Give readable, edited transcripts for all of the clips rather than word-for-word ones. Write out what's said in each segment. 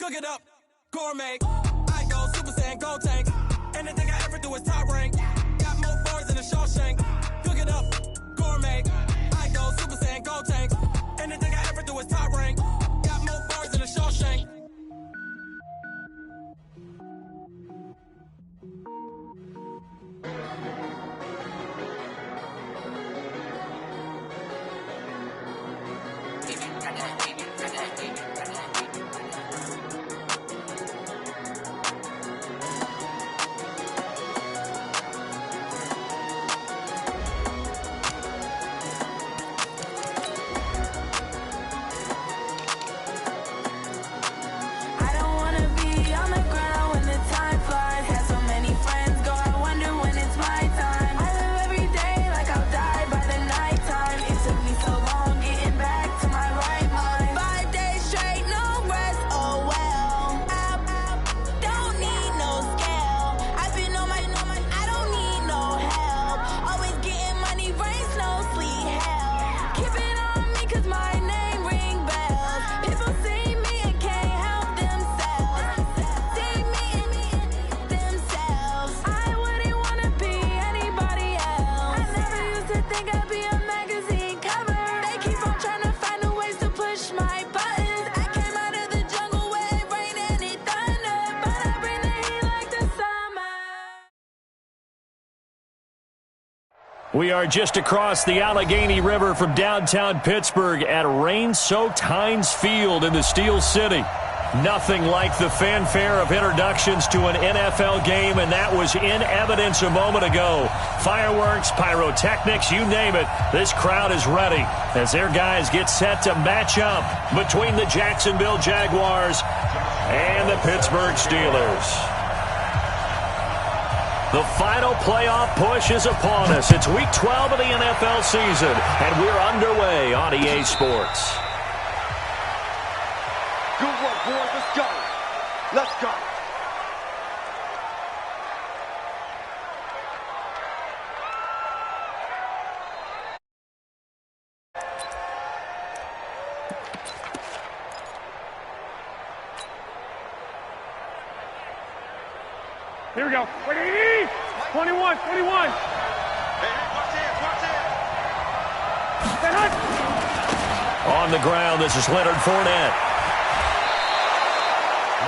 Cook it up, gourmet. I go Super Saiyan, gold tank. Anything I ever do is top rank. Got more bars than a Shawshank. Cook it up, gourmet. I go Super Saiyan, gold tank. Anything I ever do is top rank. Got more bars than a Shawshank. We are just across the Allegheny River from downtown Pittsburgh at rain-soaked Heinz Field in the Steel City. Nothing like the fanfare of introductions to an NFL game, and that was in evidence a moment ago. Fireworks, pyrotechnics, you name it. This crowd is ready as their guys get set to match up between the Jacksonville Jaguars and the Pittsburgh Steelers. The final playoff push is upon us. It's Week 12 of the NFL season, and we're underway on EA Sports. Good work, boys. Let's go. Let's go. Here we go. 21, 21. Hey, watch it. On the ground, this is Leonard Fournette.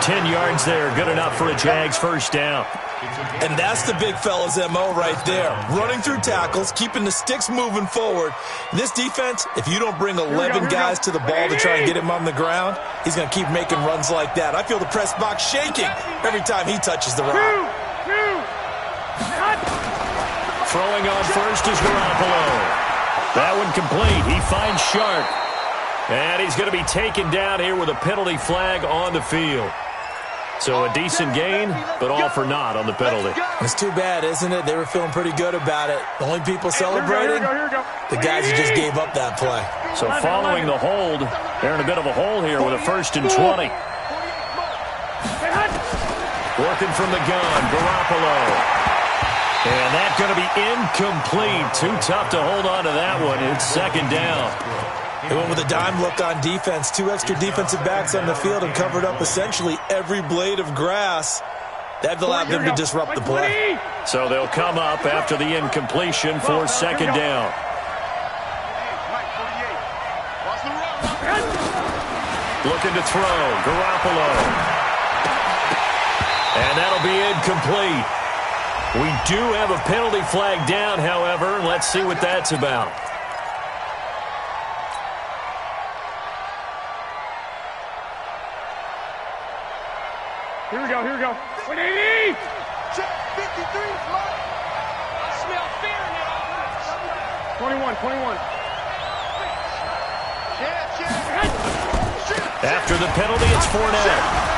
10 yards there, good enough for a Jags first down. And that's the big fella's MO right there. Running through tackles, keeping the sticks moving forward. This defense, if you don't bring 11 guys to the ball to try and get him on the ground, he's going to keep making runs like that. I feel the press box shaking every time he touches the rock. Throwing on first is Garoppolo. That one complete. He finds Sharp. And he's going to be taken down here with a penalty flag on the field. So a decent gain, but all for naught on the penalty. It's too bad, isn't it? They were feeling pretty good about it. The only people celebrating, the guys who just gave up that play. So following the hold, they're in a bit of a hole here with a 1st and 20. Working from the gun, Garoppolo. And that's going to be incomplete. Too tough to hold on to that one. It's 2nd down. They went with a dime look on defense. 2 extra defensive backs on the field and covered up essentially every blade of grass. That allowed them to disrupt the play. So they'll come up after the incompletion for 2nd down. Looking to throw, Garoppolo. And that'll be incomplete. We do have a penalty flag down, however. Let's see what that's about. Here we go. 180! Check 53, Mike. I smell fear in that offense. 21. After the penalty, it's Fournette.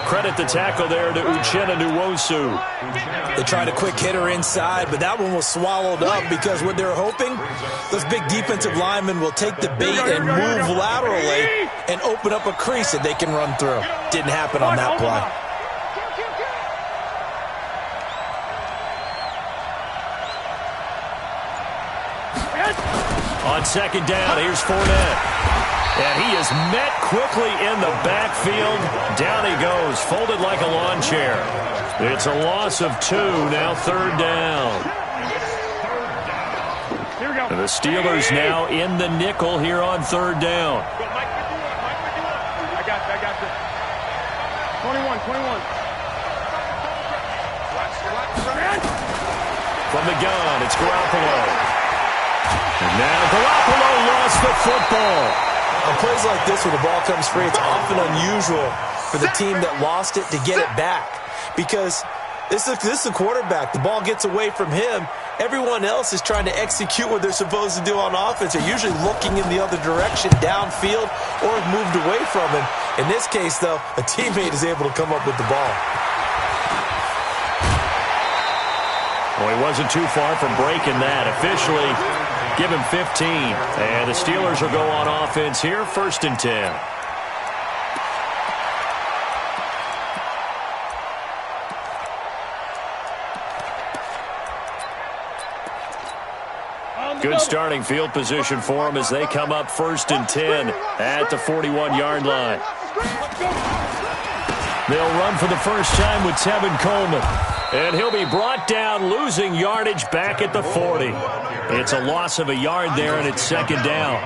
Credit the tackle there to Uchenna Nwosu. They tried a quick hitter inside, but that one was swallowed up because what they're hoping, those big defensive linemen will take the bait and move laterally and open up a crease that they can run through. Didn't happen on that play. On 2nd down, here's Fournette. And he is met quickly in the backfield. Down he goes, folded like a lawn chair. It's a loss of 2, now 3rd down. Here we go. And the Steelers now in the nickel here on 3rd down. I got you. 21. From the gun, it's Garoppolo. And now Garoppolo lost the football. On plays like this where the ball comes free, it's often unusual for the team that lost it to get it back. Because this is a quarterback. The ball gets away from him. Everyone else is trying to execute what they're supposed to do on offense. They're usually looking in the other direction, downfield, or moved away from him. In this case, though, a teammate is able to come up with the ball. Well, he wasn't too far from breaking that. Officially, give him 15. And the Steelers will go on offense here, 1st and 10. Good starting field position for them as they come up 1st and 10 at the 41-yard line. They'll run for the first time with Tevin Coleman. And he'll be brought down, losing yardage back at the 40. It's a loss of a yard there, and it's 2nd down.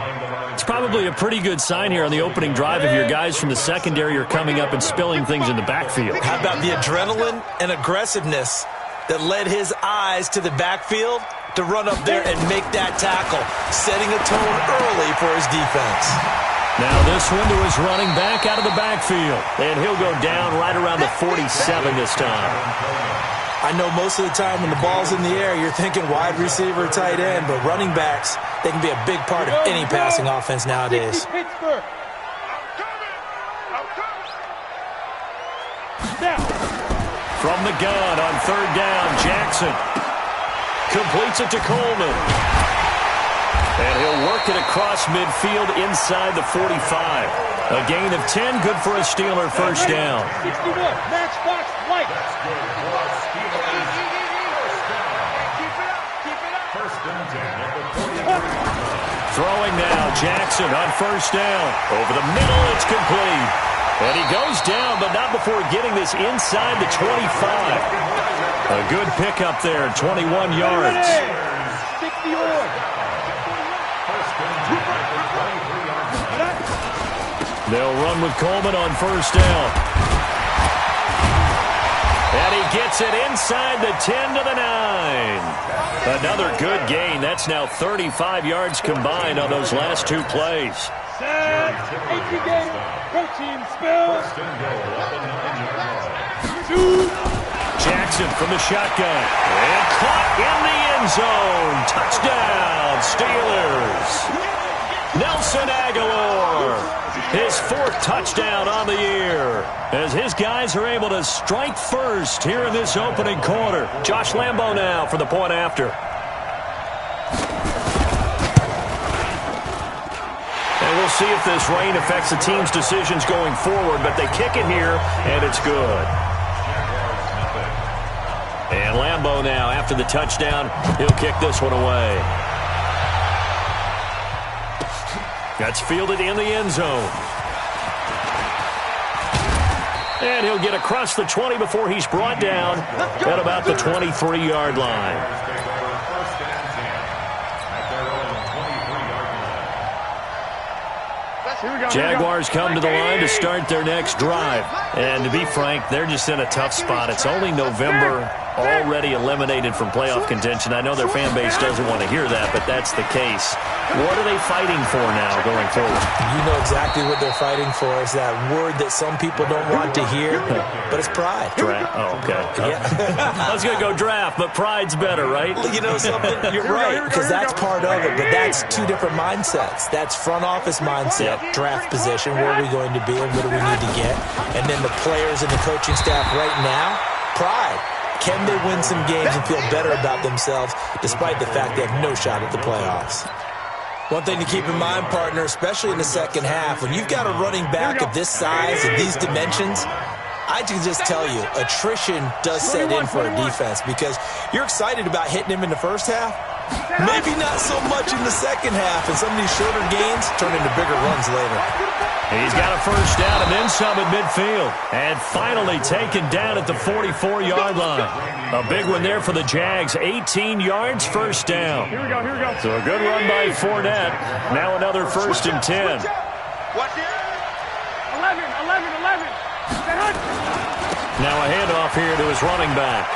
It's probably a pretty good sign here on the opening drive if your guys from the secondary are coming up and spilling things in the backfield. How about the adrenaline and aggressiveness that led his eyes to the backfield to run up there and make that tackle, setting a tone early for his defense. Now this window is running back out of the backfield, and he'll go down right around the 47 this time. I know most of the time when the ball's in the air, you're thinking wide receiver, tight end, but running backs, they can be a big part of any passing offense nowadays. From the gun on 3rd down, Jackson completes it to Coleman. And he'll work it across midfield inside the 45. A gain of 10, good for a Steeler first down. 61, matchbox light. Throwing now, Jackson on 1st down. Over the middle, it's complete. And he goes down, but not before getting this inside the 25. A good pickup there, 21 yards. 61. They'll run with Coleman on 1st down. And he gets it inside the 10 to the 9. Another good gain. That's now 35 yards combined on those last 2 plays. Set. 18 game. Protein spill. 2. Jackson from the shotgun. And caught in the end zone. Touchdown, Steelers. Nelson Aguilar, his 4th touchdown on the year, as his guys are able to strike first here in this opening quarter. Josh Lambo now for the point after. And we'll see if this rain affects the team's decisions going forward, but they kick it here, and it's good. And Lambo now, after the touchdown, he'll kick this one away. That's fielded in the end zone. And he'll get across the 20 before he's brought down at about the 23-yard line. Jaguars come to the line to start their next drive. And to be frank, they're just in a tough spot. It's only November, already eliminated from playoff contention. I know their fan base doesn't want to hear that, but that's the case. What are they fighting for now going forward? You know exactly what they're fighting for. Is that word that some people don't want to hear, but it's pride. Draft. Oh, okay. Yeah. I was going to go draft, but pride's better, right? Well, you know something? You're right, because that's part of it, but that's 2 different mindsets. That's front office mindset, draft position, where are we going to be and what do we need to get? And then the players and the coaching staff right now, pride. Can they win some games and feel better about themselves despite the fact they have no shot at the playoffs? One thing to keep in mind, partner, especially in the second half, when you've got a running back of this size and these dimensions, I can just tell you, attrition does set in for a defense because you're excited about hitting him in the first half, Maybe not so much in the second half, and some of these shorter gains turn into bigger runs later. He's got a first down and then some at midfield. And finally taken down at the 44-yard line. A big one there for the Jags. 18 yards, first down. Here we go. So a good run by Fournette. Now another first and 10. 11. Now a handoff here to his running back.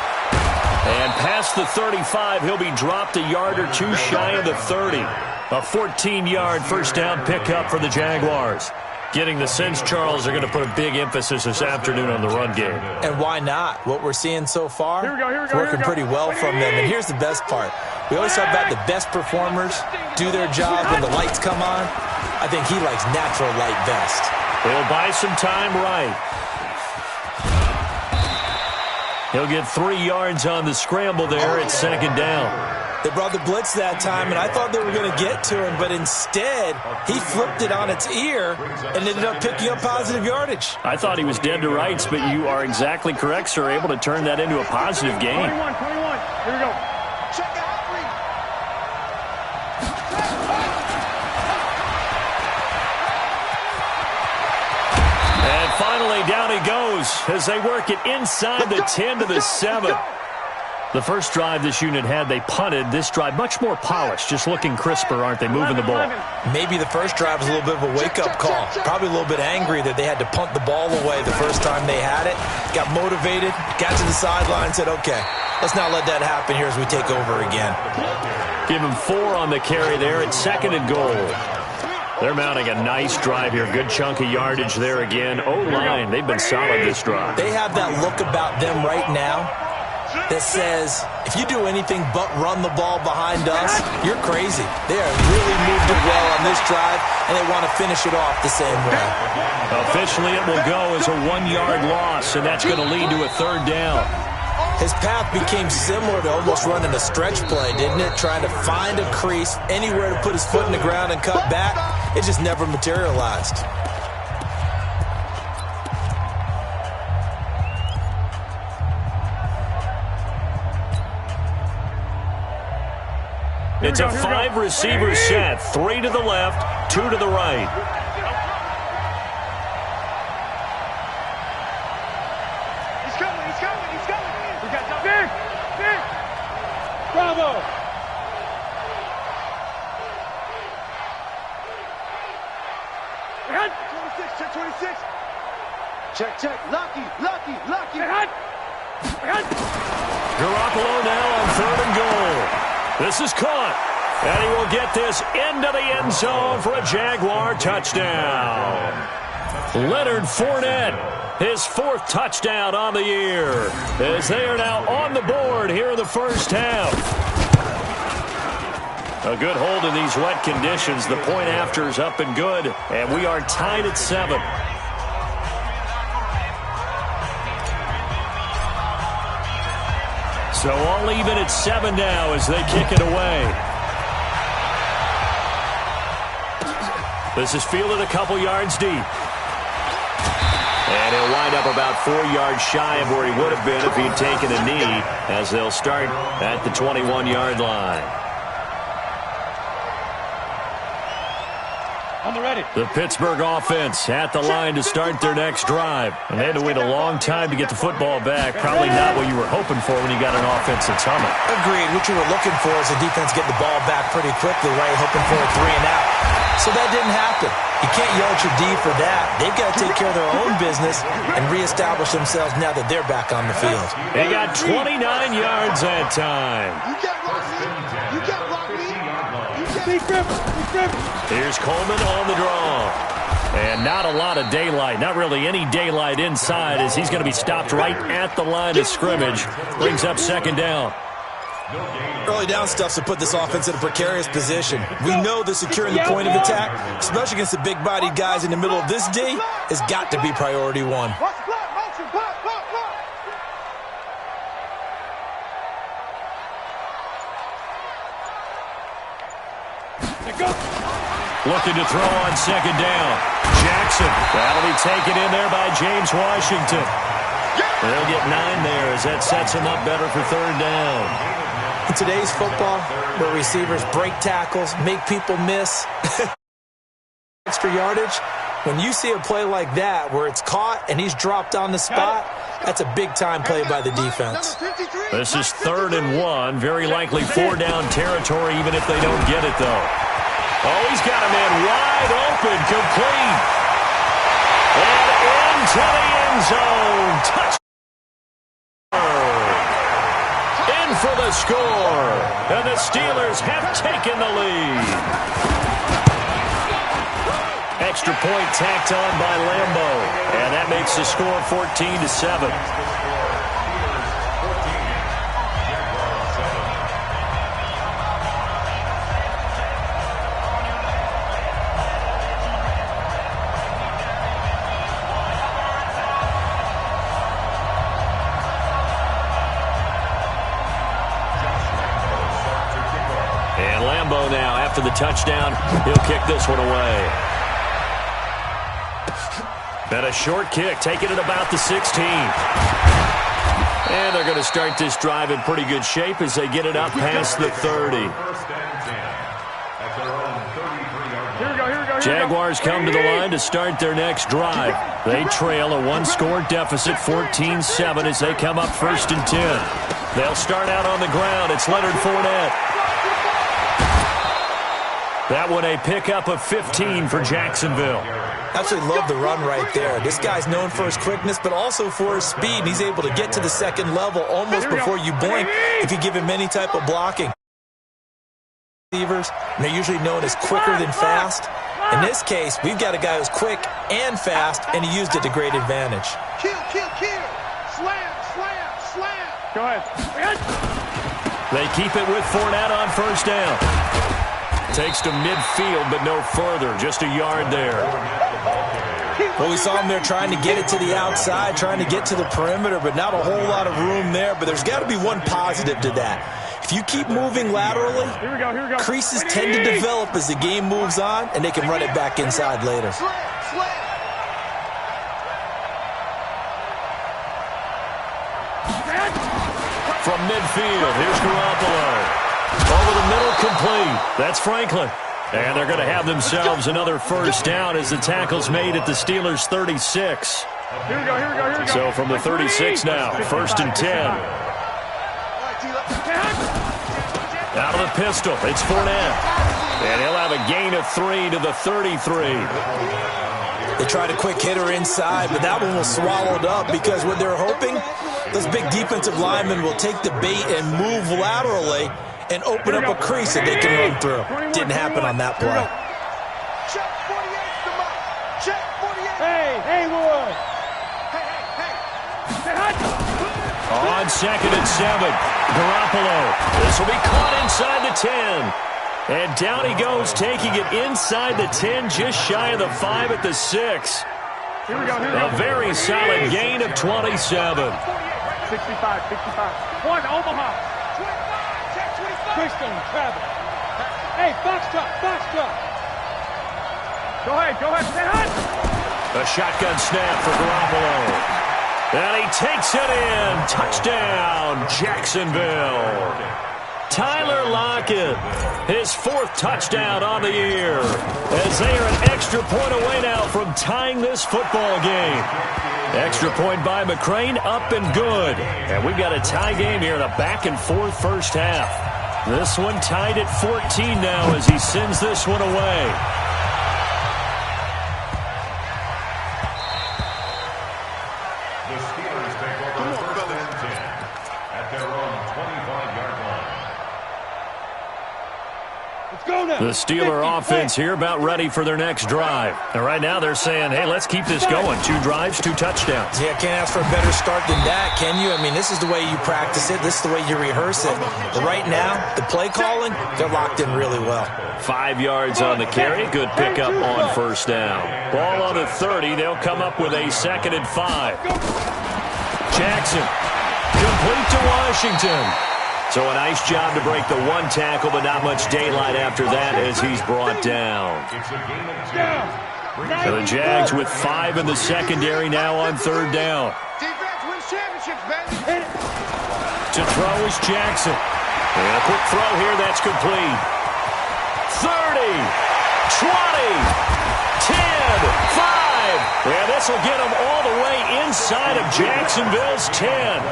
And past the 35, he'll be dropped a yard or two shy of the 30. A 14-yard first down pickup for the Jaguars. Getting the sense, Charles, are going to put a big emphasis this afternoon on the run game. And why not? What we're seeing so far, it's working pretty well from them. And here's the best part. We always talk about the best performers do their job when the lights come on. I think he likes natural light best. He'll buy some time right. He'll get 3 yards on the scramble there at second down. They brought the blitz that time, and I thought they were going to get to him, but instead, he flipped it on its ear and ended up picking up positive yardage. I thought he was dead to rights, but you are exactly correct, sir, able to turn that into a positive gain. 21. Here we go. Check the half read. And finally, down he goes as they work it inside the 10 to the 7. The first drive this unit had, they punted. This drive, much more polished, just looking crisper, aren't they, moving the ball? Maybe the first drive was a little bit of a wake-up call. Probably a little bit angry that they had to punt the ball away the first time they had it. Got motivated, got to the sideline, said, okay, let's not let that happen here as we take over again. Give him 4 on the carry there at second and goal. They're mounting a nice drive here. Good chunk of yardage there again. O-line, they've been solid this drive. They have that look about them right now that says, if you do anything but run the ball behind us, you're crazy. They are really moved it well on this drive, and they want to finish it off the same way. Officially, it will go as a 1-yard loss, and that's going to lead to a third down. His path became similar to almost running a stretch play, didn't it? Trying to find a crease, anywhere to put his foot in the ground and cut back. It just never materialized. It's a 5-receiver set. 3 to the left, 2 to the right. He's coming. We got Vic. Bravo. Head. 26, check 26. Check. Lucky. Garoppolo now on 3rd and goal. This is caught, and he will get this into the end zone for a Jaguar touchdown. Leonard Fournette, his 4th touchdown on the year, as they are now on the board here in the first half. A good hold in these wet conditions. The point after is up and good, and we are tied at 7. So all even at 7 now as they kick it away. This is fielded a couple yards deep. And he'll wind up about 4 yards shy of where he would have been if he'd taken a knee, as they'll start at the 21-yard line. On the ready. The Pittsburgh offense at the line to start their next drive. And they had to wait a long time to get the football back. Probably not what you were hoping for when you got an offense that's humming. Agreed. What you were looking for is the defense get the ball back pretty quickly, right? Hoping for a 3 and out. So that didn't happen. You can't yell at your D for that. They've got to take care of their own business and reestablish themselves now that they're back on the field. They got 29 yards that time. You can't block me. Here's Coleman on the draw. And not a lot of daylight. Not really any daylight inside, as he's going to be stopped right at the line of scrimmage. Brings up second down. Early down stuff's to put this offense in a precarious position. We know that securing the point of attack, especially against the big-bodied guys in the middle of this D, has got to be priority 1. Watch the block, motion, block. Looking to throw on second down. Jackson. That'll be taken in there by James Washington. They'll get 9 there as that sets him up better for third down. In today's football, where receivers break tackles, make people miss extra yardage, when you see a play like that where it's caught and he's dropped on the spot, that's a big-time play by the defense. This is 3rd and 1, very likely 4-down territory even if they don't get it, though. Oh, he's got a man wide open, complete. And into the end zone. Touchdown. In for the score. And the Steelers have taken the lead. Extra point tacked on by Lambo. And that makes the score 14-7. And Lambo now, after the touchdown, he'll kick this one away. And a short kick, taking it about the 16. And they're going to start this drive in pretty good shape as they get it up past the 30. Jaguars come to the line to start their next drive. They trail a one-score deficit, 14-7, as they come up 1st and 10. They'll start out on the ground. It's Leonard Fournette. That one a pickup of 15 for Jacksonville. Absolutely love the run right there. This guy's known for his quickness, but also for his speed. And he's able to get to the second level almost before you blink if you give him any type of blocking. Receivers, and they're usually known as quicker than fast. In this case, we've got a guy who's quick and fast, and he used it to great advantage. Kill. Slam. Go ahead. They keep it with Fournette on 1st down. Takes to midfield, but no further. Just a yard there. Well, we saw him there trying to get it to the outside, trying to get to the perimeter, but not a whole lot of room there. But there's got to be one positive to that. If you keep moving laterally, Here we go. creases tend to develop as the game moves on, and they can run it back inside later. From midfield, here's Garoppolo. Over the middle, complete. That's Franklin. And they're going to have themselves another 1st down as the tackle's made at the Steelers' 36. Here we go. So from the 36 now, 1st and 10. Out of the pistol, it's Fournette. And he'll have a gain of 3 to the 33. They tried a quick hitter inside, but that one was swallowed up because what they're hoping, those big defensive linemen will take the bait and move laterally and open up a crease that they can run through. Didn't happen on that play. Check 48's the mark. Check 48. Hey, boy. On 2nd and 7, Garoppolo. This will be caught inside the 10. And down he goes, taking it inside the 10, just shy of the 5 at the 6. Here we go. A very solid gain of 27. 65. One, Omaha. Christian, Travis. Hey, box top. Go ahead. Stay hot. A shotgun snap for Garoppolo. And he takes it in. Touchdown, Jacksonville. Tyler Lockett, his 4th touchdown on the year, as they are an extra point away now from tying this football game. Extra point by McCrane, up and good. And we've got a tie game here in a back-and-forth 1st half. This one tied at 14 now as he sends this one away. The Steelers take over 1st and 10 at their own 25-yard line. Let's go now. The Steeler offense here about ready for their next drive. And right now they're saying, hey, let's keep this going. 2 drives, 2 touchdowns. Yeah, can't ask for a better start than that, can you? I mean, this is the way you practice it. This is the way you rehearse it. But right now, the play calling, they're locked in really well. 5 yards on the carry. Good pickup on 1st down. Ball on the 30. They'll come up with a 2nd and 5. Jackson, complete to Washington. So a nice job to break the 1 tackle, but not much daylight after that as he's brought down. So the Jags with 5 in the secondary now on 3rd down. Defense wins championships, baby. To throw is Jackson. And a quick throw here that's complete. 30, 20, 10, 5. Yeah, this will get them all the way inside of Jacksonville's 10.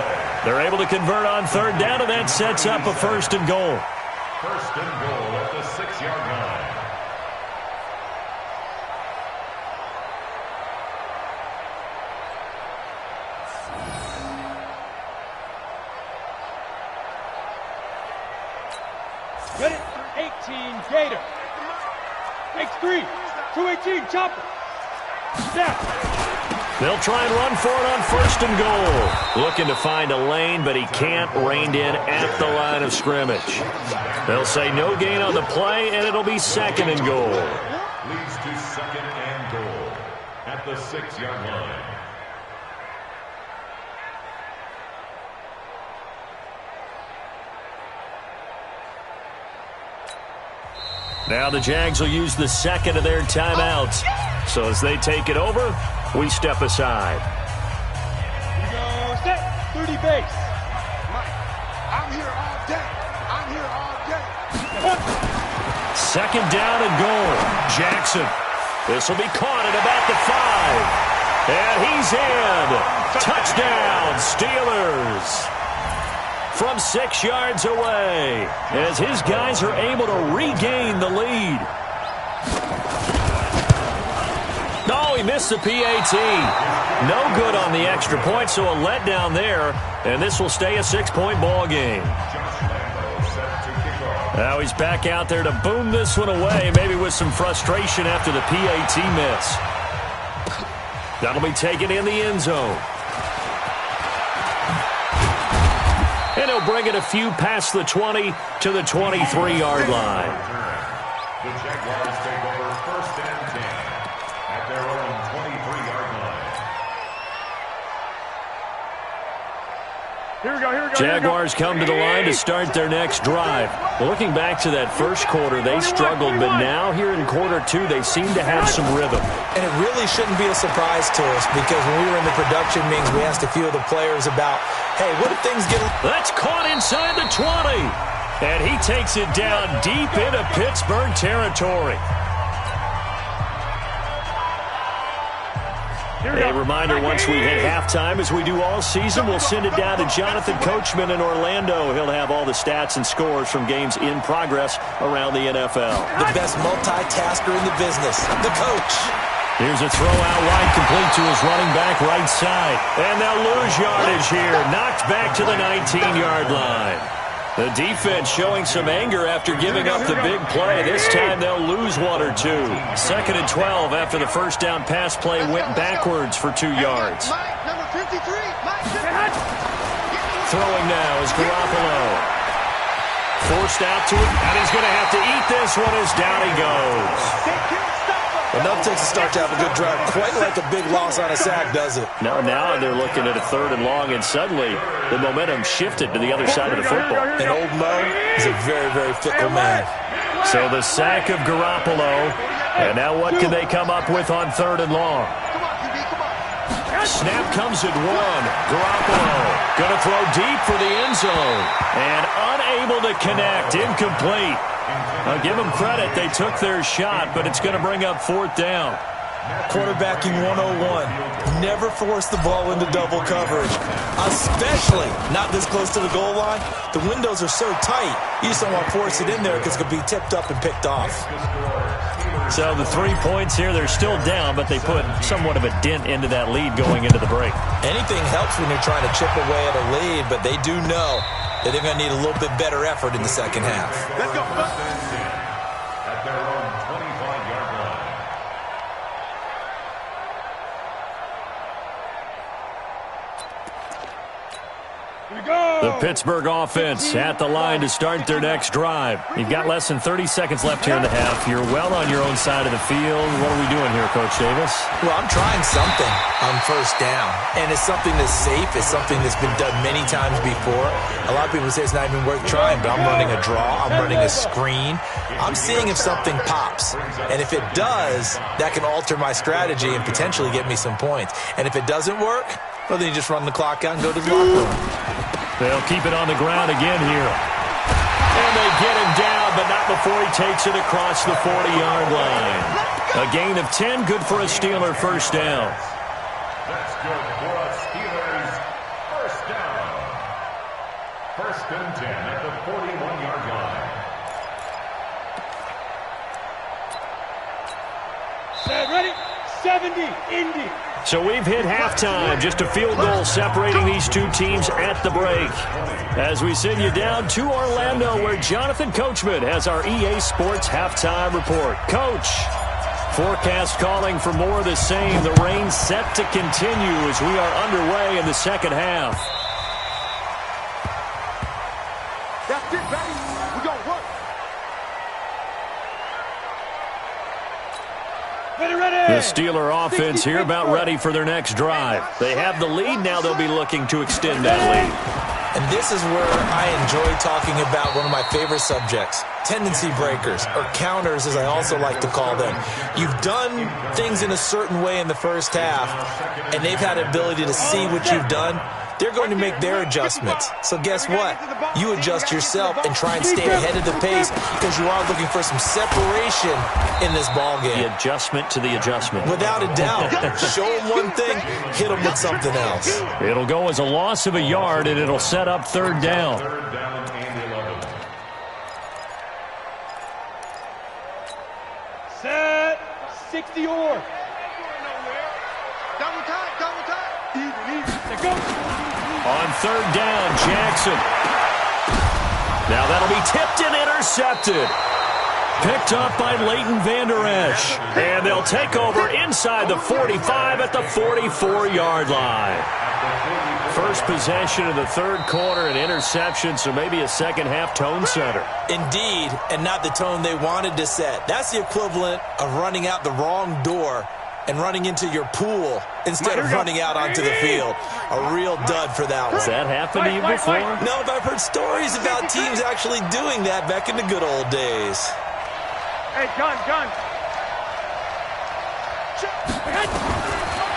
They're able to convert on third down, and that sets up a first and goal. First and goal at the 6-yard line. Get it. 18, Gator. Takes 3. 218, chopper. Step. They'll try and run for it on first and goal. Looking to find a lane, but he can't. Reined in at the line of scrimmage. They'll say no gain on the play, and it'll be second and goal. Leads to second and goal at the 6-yard line. Now the Jags will use the second of their timeouts. So as they take it over, we step aside. We go set. 30 base. I'm here all day. I'm here all day. Second down and goal. Jackson. This will be caught at about the 5. And he's in. Touchdown, Steelers. From 6 yards away, as his guys are able to regain the lead. No, he missed the PAT. No good on the extra point, so a letdown there, and this will stay a 6-point ball game. Now he's back out there to boom this one away, maybe with some frustration after the PAT miss. That'll be taken in the end zone. And he'll bring it a few past the 20 to the 23-yard line. The Jaguars take over first and 10 at their own 23-yard line. Here we go. Jaguars come to the line to start their next drive. Looking back to that first quarter, they struggled, but now here in quarter 2, they seem to have some rhythm. And it really shouldn't be a surprise to us, because when we were in the production meetings, we asked a few of the players about, hey, what if things get... That's caught inside the 20. And he takes it down deep into Pittsburgh territory. A reminder, once we hit halftime, as we do all season, we'll send it down to Jonathan Coachman in Orlando. He'll have all the stats and scores from games in progress around the NFL. The best multitasker in the business, the coach. Here's a throw out wide, complete to his running back right side. And they'll lose yardage here. Knocked back to the 19-yard line. The defense showing some anger after giving up the big play. This time they'll lose 1 or 2. Second and 12 after the first down pass play went backwards for 2 yards. Number 53. Throwing now is Garoppolo. Forced out to it, and he's going to have to eat this one as down he goes. Enough takes a start to have a good drive. Quite like a big loss on a sack, does it? Now they're looking at a third and long, and suddenly the momentum shifted to the other side of the football. And old Mo is a very, very fickle man. So the sack of Garoppolo, and now what can they come up with on third and long? Snap comes at 1. Garoppolo going to throw deep for the end zone, and unable to connect, incomplete. I'll give them credit. They took their shot, but it's going to bring up fourth down. Quarterbacking 101. Never force the ball into double coverage, especially not this close to the goal line. The windows are so tight, you just don't want to force it in there because it could be tipped up and picked off. So the 3 points here, they're still down, but they put somewhat of a dent into that lead going into the break. Anything helps when you're trying to chip away at a lead, but they do know that they're going to need a little bit better effort in the second half. Let's go. At their own 25-yard line. The Pittsburgh offense at the line to start their next drive. You've got less than 30 seconds left here in the half. You're well on your own side of the field. What are we doing here, Coach Davis? Well, I'm trying something on first down, and it's something that's safe. It's something that's been done many times before. A lot of people say it's not even worth trying, but I'm running a draw. I'm running a screen. I'm seeing if something pops, and if it does, that can alter my strategy and potentially get me some points. And if it doesn't work, well, then you just run the clock out and go to the locker room. They'll keep it on the ground again here. And they get him down, but not before he takes it across the 40-yard line. A gain of 10, good for a Steeler first down. That's good for a Steelers first down. First and 10 at the 41-yard line. Set, ready? 70, Indy. So we've hit halftime, just a field goal separating these two teams at the break. As we send you down to Orlando, where Jonathan Coachman has our EA Sports halftime report. Coach, forecast calling for more of the same. The rain set to continue as we are underway in the second half. That's it, baby. We gonna work. The Steeler offense here about ready for their next drive. They have the lead. Now they'll be looking to extend that lead. And this is where I enjoy talking about one of my favorite subjects, tendency breakers, or counters as I also like to call them. You've done things in a certain way in the first half, and they've had the ability to see what you've done. They're going to make their adjustments. So guess what? You adjust yourself and try and stay ahead of the pace because you are looking for some separation in this ball game. The adjustment to the adjustment. Without a doubt. Show them one thing, hit them with something else. It'll go as a loss of a yard, and it'll set up third down. Third down and 11. Set, 60 or. Double time, double time. Easy. Let's go. On third down, Jackson. Now that'll be tipped and intercepted. Picked up by Leighton Vander Esch. And they'll take over inside the 45 at the 44-yard line. First possession of the third quarter, an interception, so maybe a second-half tone setter. Indeed, and not the tone they wanted to set. That's the equivalent of running out the wrong door and running into your pool instead of running out onto the field. A real dud for that one. Has that happened to you before? No, but I've heard stories about teams actually doing that back in the good old days. Hey, gun.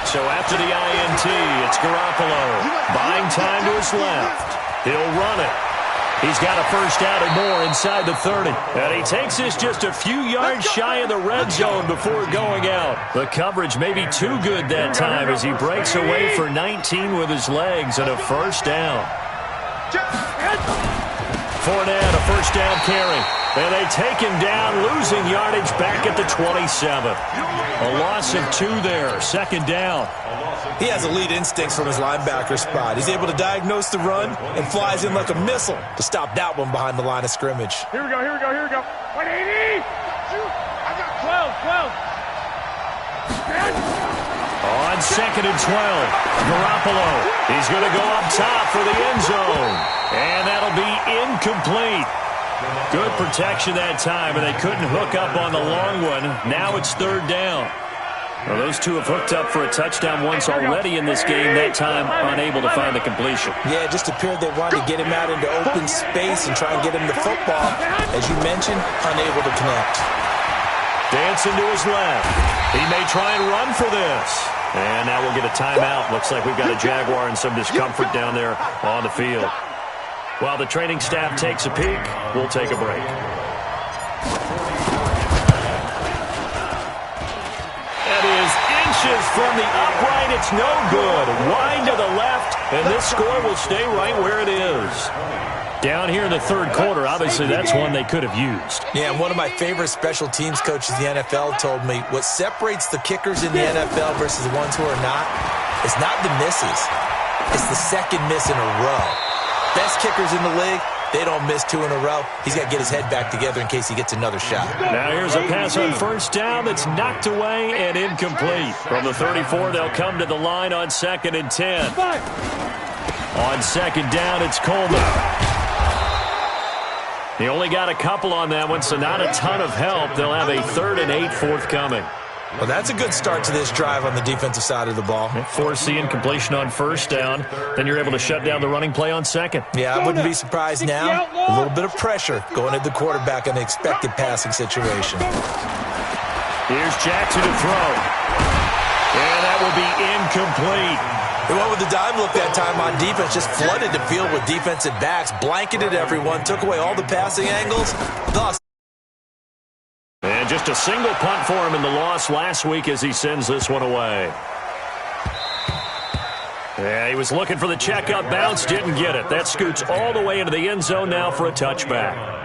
So after the INT, it's Garoppolo. Buying time to his left. He'll run it. He's got a first down and more inside the 30. And he takes this just a few yards shy of the red zone before going out. The coverage may be too good that time as he breaks away for 19 with his legs and a first down. Fournette, a first down carry. And they take him down, losing yardage back at the 27. A loss of 2 there, second down. He has elite instincts from his linebacker spot. He's able to diagnose the run and flies in like a missile to stop that one behind the line of scrimmage. Here we go. 180. I got 12. On second and 12, Garoppolo. He's going to go up top for the end zone. And that'll be incomplete. Good protection that time, and they couldn't hook up on the long one. Now it's third down. Well, those two have hooked up for a touchdown once already in this game, that time unable to find the completion. Yeah, it just appeared they wanted to get him out into open space and try and get him the football. As you mentioned, unable to connect. Dancing to his left. He may try and run for this. And now we'll get a timeout. Looks like we've got a Jaguar in some discomfort down there on the field. While the training staff takes a peek, we'll take a break. That is inches from the upright. It's no good. Wide to the left, and this score will stay right where it is. Down here in the third quarter, obviously that's one they could have used. Yeah, and one of my favorite special teams coaches in the NFL told me what separates the kickers in the NFL versus the ones who are not is not the misses. It's the second miss in a row. Best kickers in the league, they don't miss 2 in a row. He's got to get his head back together in case he gets another shot. Now here's a pass on first down that's knocked away and incomplete. From the 34, they'll come to the line on second and 10. On second down, it's Coleman. He only got a couple on that one, so not a ton of help. They'll have a 3rd and 8 forthcoming. Well, that's a good start to this drive on the defensive side of the ball. Force the incompletion on first down. Then you're able to shut down the running play on second. Yeah, I wouldn't be surprised now. A little bit of pressure going at the quarterback in the expected passing situation. Here's Jackson to throw. And that will be incomplete. They went with the dime look that time on defense, just flooded the field with defensive backs, blanketed everyone, took away all the passing angles, thus. And just a single punt for him in the loss last week as he sends this one away. Yeah, he was looking for the checkup bounce, didn't get it. That scoots all the way into the end zone now for a touchback.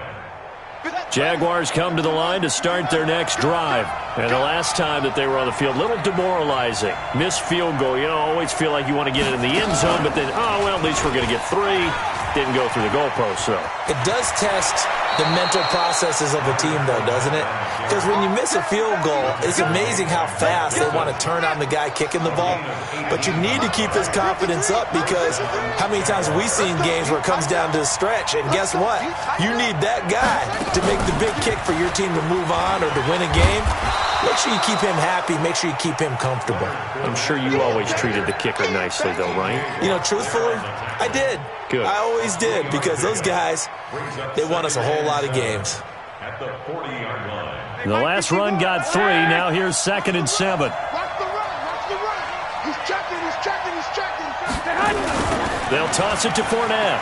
Jaguars come to the line to start their next drive. And the last time that they were on the field, a little demoralizing. Missed field goal. You know, always feel like you want to get it in the end zone, but then, oh, well, at least we're going to get 3. Didn't go through the goalpost, so. It does test the mental processes of a team, though, doesn't it? Because when you miss a field goal, it's amazing how fast they want to turn on the guy kicking the ball. But you need to keep his confidence up because how many times have we seen games where it comes down to a stretch, and guess what? You need that guy to make the big kick for your team to move on or to win a game. Make sure you keep him happy. Make sure you keep him comfortable. I'm sure you always treated the kicker nicely, though, right? You know, truthfully, I did. Good. I always did because those guys, they won us a whole lot of games. At the 40-yard line. The last run got 3. Now here's 2nd and 7. Watch the run. Watch the run. He's checking. He's checking. He's checking. They'll toss it to Fournette.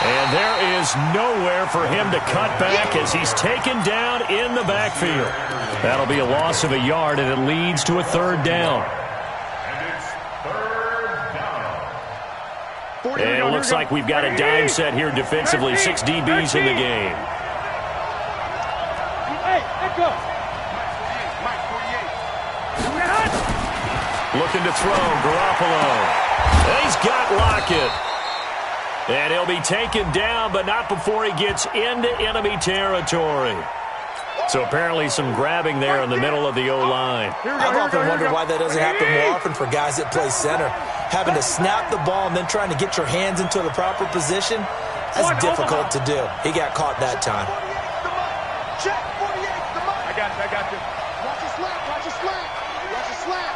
And there is nowhere for him to cut back as he's taken down in the backfield. That'll be a loss of a yard, and it leads to a 3rd down. And it's 3rd down. And it looks like we've got a dime set here defensively. 6 DBs in the game. Hey, let go. Looking to throw, Garoppolo. He's got Lockett. And he'll be taken down, but not before he gets into enemy territory. So apparently some grabbing there in the middle of the O-line. I've often wondered why that doesn't happen more often for guys that play center. Having to snap the ball and then trying to get your hands into the proper position, that's difficult to do. He got caught that time. Check. 48's the mark. I got you. Watch the slant. Watch the slant. Watch the slant.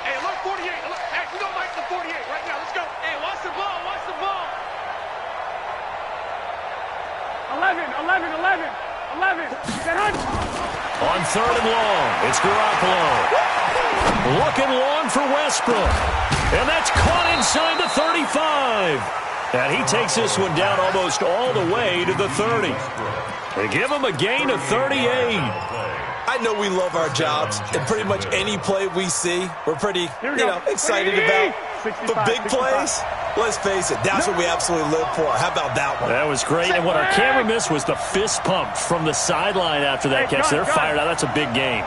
Hey, look, 48. Look, hey, we don't like the 48 right now. Let's go. Hey, watch the ball. Watch the ball. 11. On 3rd and long, it's Garoppolo. Looking long for Westbrook. And that's caught inside the 35. And he takes this one down almost all the way to the 30. They give him a gain of 38. I know we love our jobs, and pretty much any play we see, we're pretty, excited about. But big plays, let's face it, that's what we absolutely live for. How about that one? That was great. And what our camera missed was the fist pump from the sideline after that catch. They're fired out. That's a big gain.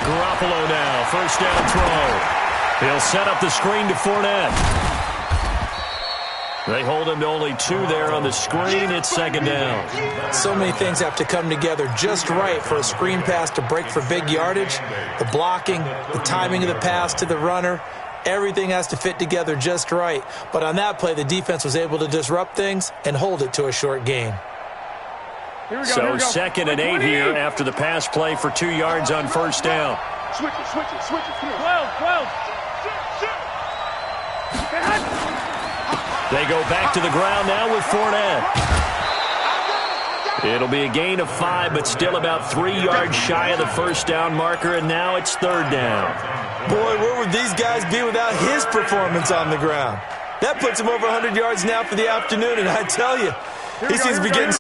Garoppolo now, 1st down throw. He'll set up the screen to Fournette. They hold him to only 2 there on the screen. It's 2nd down. So many things have to come together just right for a screen pass to break for big yardage. The blocking, the timing of the pass to the runner, everything has to fit together just right. But on that play, the defense was able to disrupt things and hold it to a short gain. So 2nd and 8 here after the pass play for 2 yards on 1st down. Switch it. Come here. 12. They go back to the ground now with Fournette. It'll be a gain of 5, but still about 3 yards shy of the 1st down marker, and now it's 3rd down. Boy, where would these guys be without his performance on the ground? That puts him over 100 yards now for the afternoon, and I tell you, he seems to be getting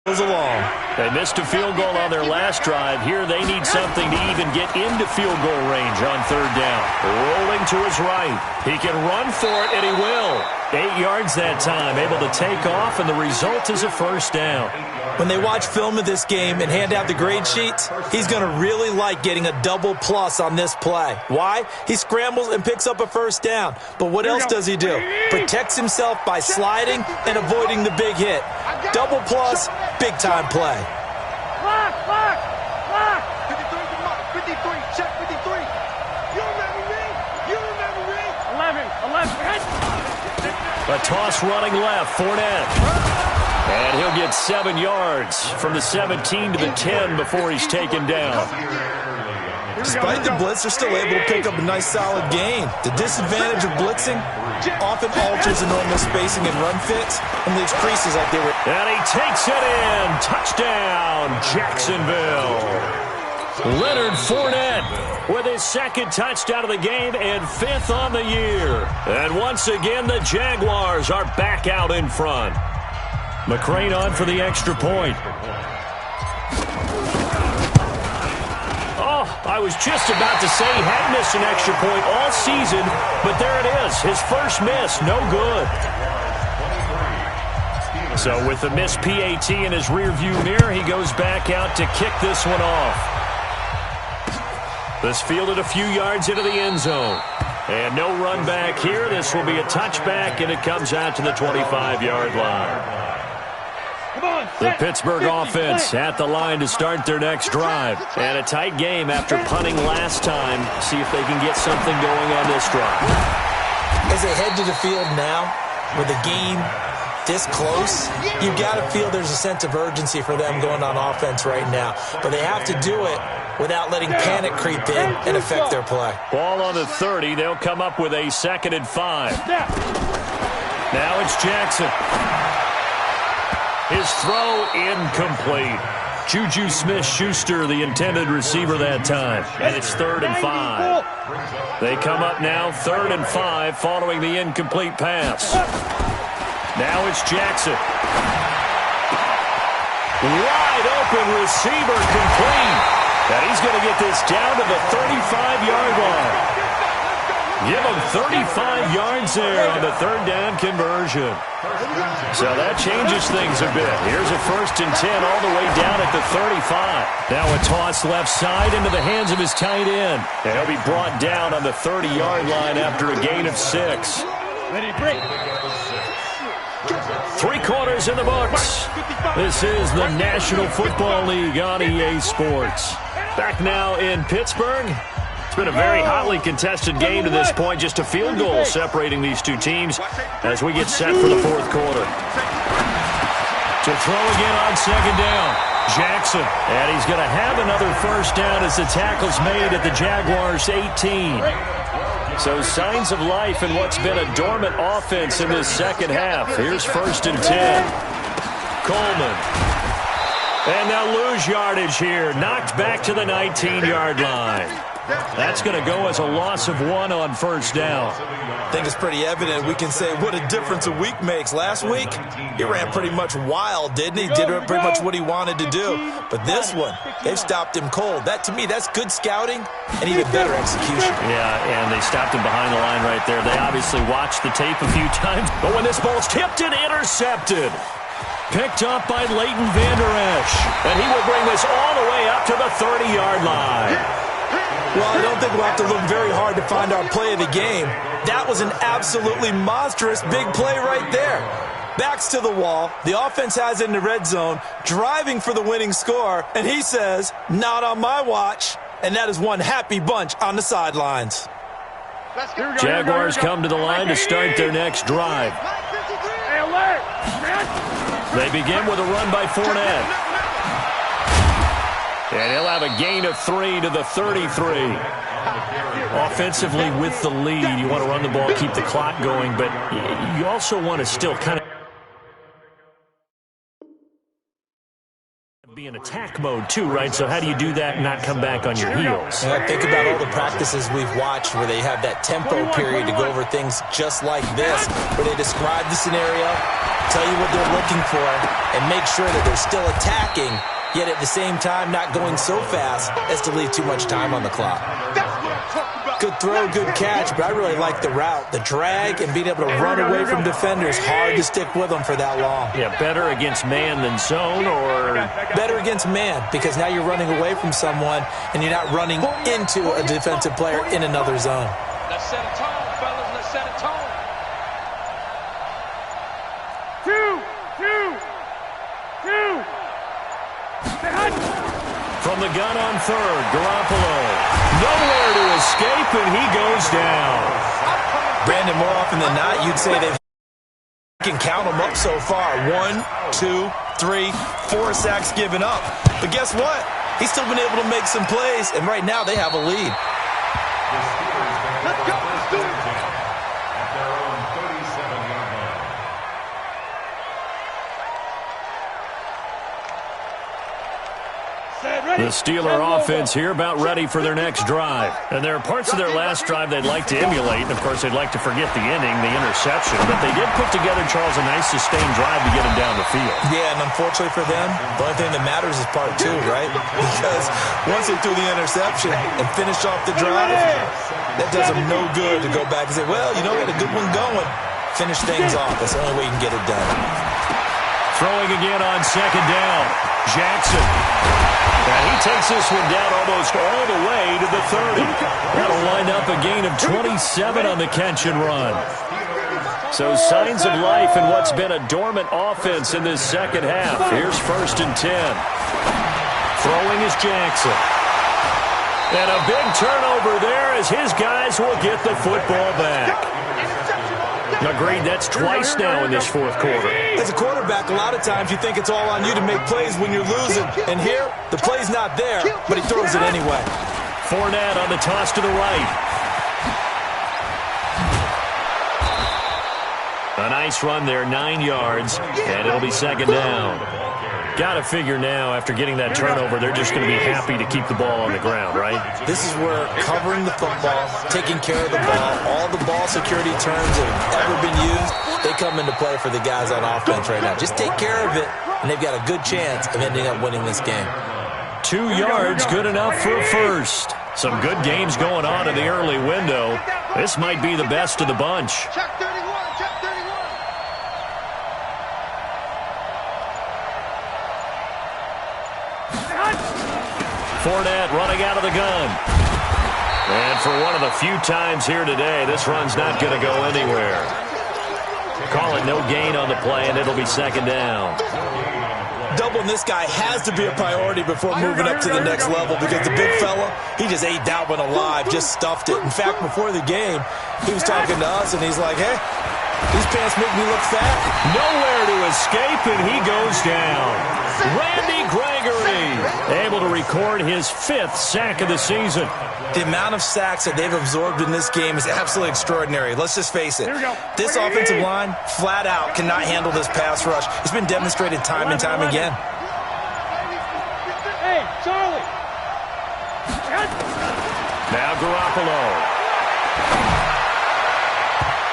along. They missed a field goal on their last drive. Here they need something to even get into field goal range on 3rd down. Rolling to his right. He can run for it, and he will. 8 yards that time, able to take off, and the result is a 1st down. When they watch film of this game and hand out the grade sheets, he's going to really like getting a double plus on this play. Why? He scrambles and picks up a 1st down. But what else does he do? Protects himself by sliding and avoiding the big hit. Double plus, big-time play. Lock. 53's the mark. 53. Check 53. You remember me? 11. A toss running left, Fournette. And he'll get 7 yards from the 17 to the 10 before he's taken down. Despite the blitz, they're still able to pick up a nice solid gain. The disadvantage of blitzing, often alters the normal spacing and run fits and leaves creases like they were. And he takes it in. Touchdown, Jacksonville. Leonard Fournette with his second touchdown of the game and 5th on the year. And once again, the Jaguars are back out in front. McCrane on for the extra point. Oh, I was just about to say he hadn't missed an extra point all season, but there it is. His first miss, no good. So with the missed PAT in his rearview mirror, he goes back out to kick this one off. This fielded a few yards into the end zone. And no run back here. This will be a touchback, and it comes out to the 25-yard line. The Pittsburgh offense at the line to start their next drive. And a tight game after punting last time. See if they can get something going on this drive. As they head to the field now, with the game this close, you've got to feel there's a sense of urgency for them going on offense right now. But they have to do it without letting panic creep in and affect their play. Ball on the 30. They'll come up with a 2nd and 5. Now it's Jackson. His throw incomplete. Juju Smith-Schuster, the intended receiver that time. And it's 3rd and 5. They come up now 3rd and 5 following the incomplete pass. Now it's Jackson. Wide open receiver complete. And he's going to get this down to the 35-yard line. Give him 35 yards there on the 3rd down conversion. So that changes things a bit. Here's a 1st and 10 all the way down at the 35. Now a toss left side into the hands of his tight end. And he'll be brought down on the 30-yard line after a gain of 6. Ready, break. 3 quarters in the books. This is the National Football League on EA Sports. Back now in Pittsburgh. It's been a very hotly contested game to this point. Just a field goal separating these two teams as we get set for the 4th quarter. To throw again on 2nd down. Jackson. And he's going to have another 1st down as the tackle's made at the Jaguars' 18. So signs of life in what's been a dormant offense in this second half. Here's 1st and 10. Coleman. And they'll lose yardage here. Knocked back to the 19-yard line. That's going to go as a loss of 1 on 1st down. I think it's pretty evident. We can say what a difference a week makes. Last week, he ran pretty much wild, didn't he? Did pretty much what he wanted to do. But this one, they've stopped him cold. That, to me, that's good scouting and even better execution. Yeah, and they stopped him behind the line right there. They obviously watched the tape a few times. But when this ball's tipped and intercepted, picked up by Leighton Vander Esch. And he will bring this all the way up to the 30-yard line. Well, I don't think we'll have to look very hard to find our play of the game. That was an absolutely monstrous big play right there. Backs to the wall. The offense has it in the red zone, driving for the winning score. And he says, not on my watch. And that is one happy bunch on the sidelines. Jaguars come to the line to start their next drive. They begin with a run by Fournette. And he'll have a gain of 3 to the 33. Offensively with the lead, you want to run the ball, keep the clock going, but you also want to still kind of be in attack mode too, right? So how do you do that and not come back on your heels? Yeah, think about all the practices we've watched where they have that tempo period to go over things just like this, where they describe the scenario, tell you what they're looking for, and make sure that they're still attacking, yet at the same time not going so fast as to leave too much time on the clock. Good throw, good catch, but I really like the route. The drag and being able to run away from defenders, hard to stick with them for that long. Yeah, better against man than zone, or? Better against man, because now you're running away from someone and you're not running into a defensive player in another zone. Let's set a tone, fellas. Let's set a tone. 2. From the gun on 3rd, Garoppolo. Nowhere to escape, and he goes down. Brandon, more often than not, you'd say they can count them up so far. 1, 2, 3, 4 sacks given up. But guess what? He's still been able to make some plays, and right now they have a lead. Let's go. Let's do it. The Steeler offense here about ready for their next drive. And there are parts of their last drive they'd like to emulate. And, of course, they'd like to forget the inning, the interception. But they did put together, Charles, a nice sustained drive to get him down the field. Yeah, and unfortunately for them, the only thing that matters is part two, right? Because once they threw the interception and finished off the drive, that does them no good to go back and say, well, you know, we had a good one going. Finish things off. That's the only way you can get it done. Throwing again on second down. Jackson. And he takes this one down almost all the way to the 30. That'll wind up a gain of 27 on the catch and run. So signs of life in what's been a dormant offense in this second half. Here's 1st and 10. Throwing is Jackson. And a big turnover there as his guys will get the football back. Agreed, that's twice now in this fourth quarter. As a quarterback, a lot of times you think it's all on you to make plays when you're losing. And here, the play's not there, but he throws it anyway. Fournette on the toss to the right. A nice run there, 9 yards, and it'll be second down. Got to figure now, after getting that turnover, they're just going to be happy to keep the ball on the ground, right? This is where covering the football, taking care of the ball, all the ball security terms that have ever been used, they come into play for the guys on offense right now. Just take care of it, and they've got a good chance of ending up winning this game. 2 yards, good enough for a first. Some good games going on in the early window. This might be the best of the bunch. Check 31, check 31. Fournette running out of the gun. And for one of the few times here today, this run's not going to go anywhere. Call it no gain on the play, and it'll be second down. Doubling this guy has to be a priority before moving up to the next level because the big fella, he just ate that one alive, just stuffed it. In fact, before the game, he was talking to us, and he's like, hey, these pants make me look fat. Nowhere to escape, and he goes down. Randy Gregory able to record his 5th sack of the season. The amount of sacks that they've absorbed in this game is absolutely extraordinary. Let's just face it. This offensive line, flat out, cannot handle this pass rush. It's been demonstrated time and time again. Hey, Charlie. Now Garoppolo.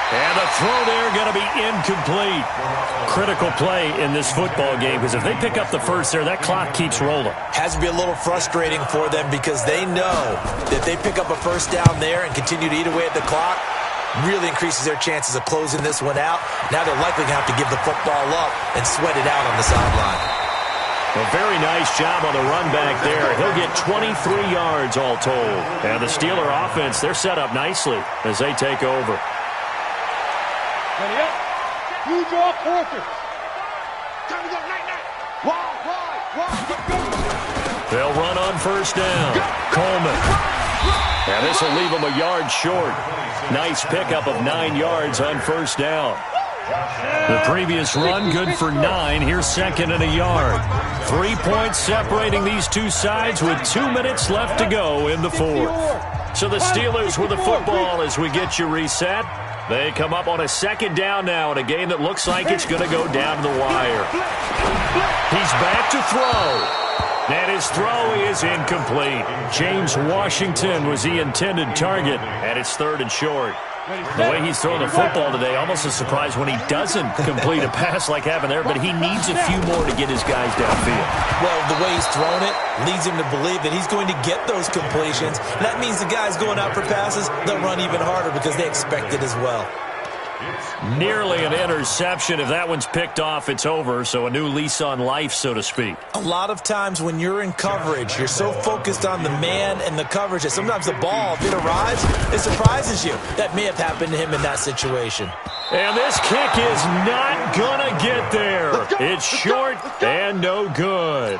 And the throw there going to be incomplete. Critical play in this football game because if they pick up the first there, that clock keeps rolling. Has to be a little frustrating for them because they know that if they pick up a first down there and continue to eat away at the clock, really increases their chances of closing this one out. Now they're likely going to have to give the football up and sweat it out on the sideline. A very nice job on the run back there. He'll get 23 yards all told. And the Steeler offense, they're set up nicely as they take over. Ready up. You draw quarters. Time to go, night. Wide. They'll run on first down. Coleman. And this will leave them a yard short. Nice pickup of 9 yards on first down. The previous run, good for 9. Here's second and a yard. 3 points separating these two sides with 2 minutes left to go in the fourth. So the Steelers with the football as we get you reset. They come up on a second down now in a game that looks like it's going to go down to the wire. He's back to throw. And his throw is incomplete. James Washington was the intended target, and it's 3rd and short. The way he's throwing the football today, almost a surprise when he doesn't complete a pass like happened there, but he needs a few more to get his guys downfield. Well, the way he's thrown it leads him to believe that he's going to get those completions. And that means the guys going out for passes, they'll run even harder because they expect it as well. Nearly an interception. If that one's picked off, it's over. So a new lease on life, so to speak. A lot of times when you're in coverage, you're so focused on the man and the coverage that sometimes the ball, if it arrives, it surprises you. That may have happened to him in that situation. And this kick is not going to get there. It's short and no good.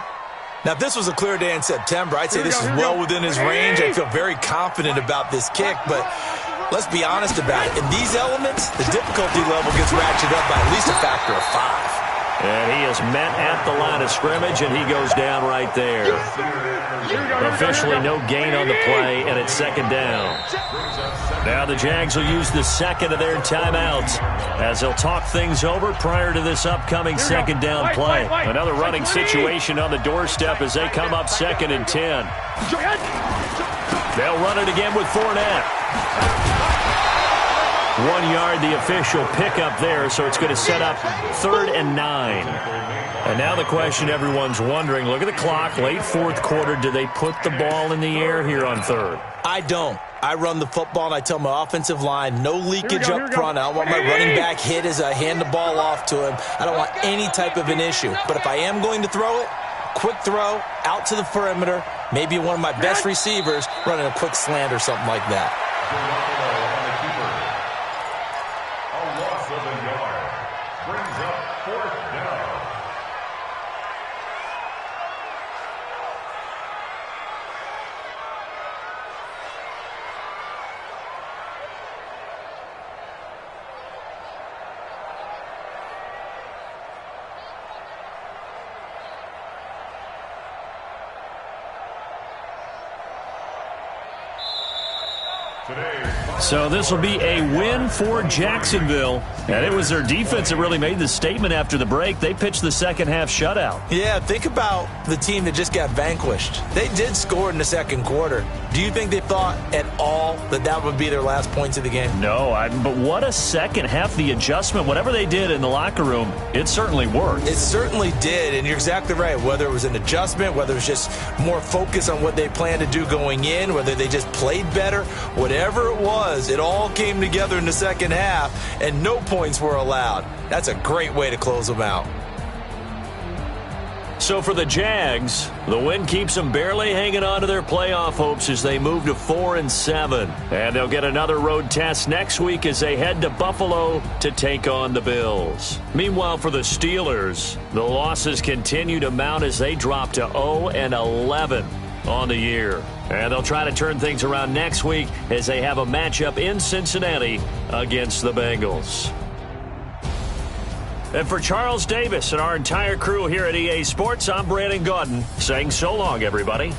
Now, if this was a clear day in September, I'd say this is well within his range. I feel very confident about this kick, but let's be honest about it. In these elements, the difficulty level gets ratcheted up by at least a factor of 5. And he is met at the line of scrimmage, and he goes down right there. Officially no gain on the play, and it's second down. Now the Jags will use the second of their timeouts as they'll talk things over prior to this upcoming second down play. Another running situation on the doorstep as they come up 2nd and 10. They'll run it again with Fournette. 1 yard, the official pickup there, so it's going to set up 3rd and 9. And now the question everyone's wondering, look at the clock, late 4th quarter, do they put the ball in the air here on 3rd? I don't. I run the football, and I tell my offensive line, no leakage up front. I don't want my running back hit as I hand the ball off to him. I don't want any type of an issue. But if I am going to throw it, quick throw, out to the perimeter, maybe one of my best receivers running a quick slant or something like that. A loss of a yard brings up 4th down. So this will be a win for Jacksonville. And it was their defense that really made the statement after the break. They pitched the second-half shutout. Yeah, think about the team that just got vanquished. They did score in the second quarter. Do you think they thought at all that that would be their last points of the game? No, but what a second half. The adjustment, whatever they did in the locker room, it certainly worked. It certainly did, and you're exactly right. Whether it was an adjustment, whether it was just more focus on what they planned to do going in, whether they just played better, whatever it was, it all came together in the second half, and no points were allowed. That's a great way to close them out. So for the Jags, the win keeps them barely hanging on to their playoff hopes as they move to 4-7. And they'll get another road test next week as they head to Buffalo to take on the Bills. Meanwhile, for the Steelers, the losses continue to mount as they drop to 0-11 on the year. And they'll try to turn things around next week as they have a matchup in Cincinnati against the Bengals. And for Charles Davis and our entire crew here at EA Sports, I'm Brandon Gaudin saying so long, everybody.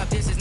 This is